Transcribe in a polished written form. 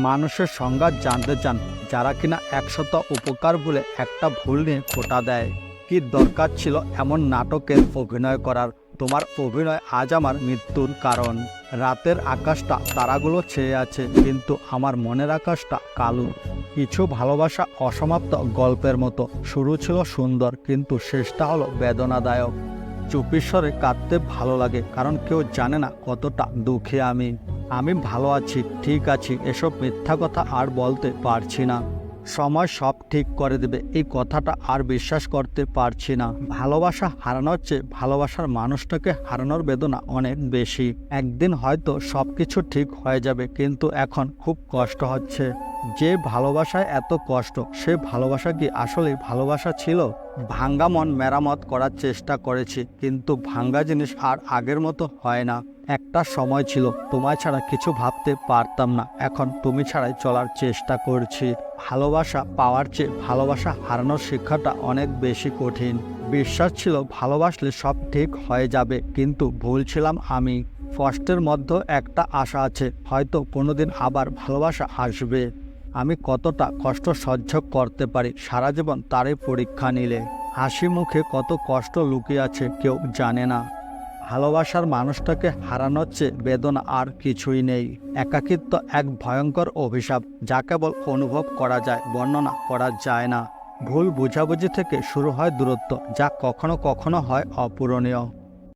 মানুষের সংজ্ঞা জানতে চান যারা কিনা ১০০ উপকার বলে একটা ভুল নিয়ে খোঁটা দেয়। কি দরকার ছিল এমন নাটকের অভিনয় করার? তোমার অভিনয় আজ আমার মৃত্যুর কারণ। রাতের আকাশটা তারাগুলো ছেয়ে আছে, কিন্তু আমার মনের আকাশটা কালো। কিছু ভালোবাসা অসমাপ্ত গল্পের মতো, শুরু ছিল সুন্দর কিন্তু শেষটা হলো বেদনাদায়ক। চুপিস্বরে কাঁদতে ভালো লাগে, কারণ কেউ জানে না কতটা দুঃখী আমি ভালো আছি, ঠিক আছি, এসব মিথ্যা কথা আর বলতে পারছি না। সময় সব ঠিক করে দেবে, এই কথাটা আর বিশ্বাস করতে পারছি না। ভালোবাসা হারানোর চেয়ে ভালোবাসার মানুষটাকে হারানোর বেদনা অনেক বেশি। একদিন হয়তো সব কিছু ঠিক হয়ে যাবে, কিন্তু এখন খুব কষ্ট হচ্ছে। যে ভালোবাসায় এত কষ্ট, সে ভালোবাসা কি আসলে ভালোবাসা ছিল? ভাঙ্গা মন মেরামত করার চেষ্টা করেছি, কিন্তু ভাঙ্গা জিনিস আর আগের মতো হয় না। একটা সময় ছিল তোমায় ছাড়া কিছু ভাবতে পারতাম না, এখন তুমি ছাড়াই চলার চেষ্টা করছি। ভালোবাসা পাওয়ার চেয়ে ভালোবাসা হারানোর শিক্ষাটা অনেক বেশি কঠিন। বিশ্বাস ছিল ভালোবাসলে সব ঠিক হয়ে যাবে, কিন্তু ভুল ছিলাম আমি। কষ্টের মধ্যে একটা আশা আছে, হয়তো কোনোদিন আবার ভালোবাসা আসবে। আমি কতটা কষ্ট সহ্য করতে পারি সারা জীবন তারই পরীক্ষা নিলে। হাসি মুখে কত কষ্ট লুকিয়ে আছে কেউ জানে না। ভালোবাসার মানুষটাকে হারানোর চেয়ে বেদনা আর কিছুই নেই। একাকিত্ব এক ভয়ঙ্কর অভিশাপ, যা কেবল অনুভব করা যায়, বর্ণনা করা যায় না। ভুল বোঝাবুঝি থেকে শুরু হয় দূরত্ব, যা কখনো কখনো হয় অপূরণীয়।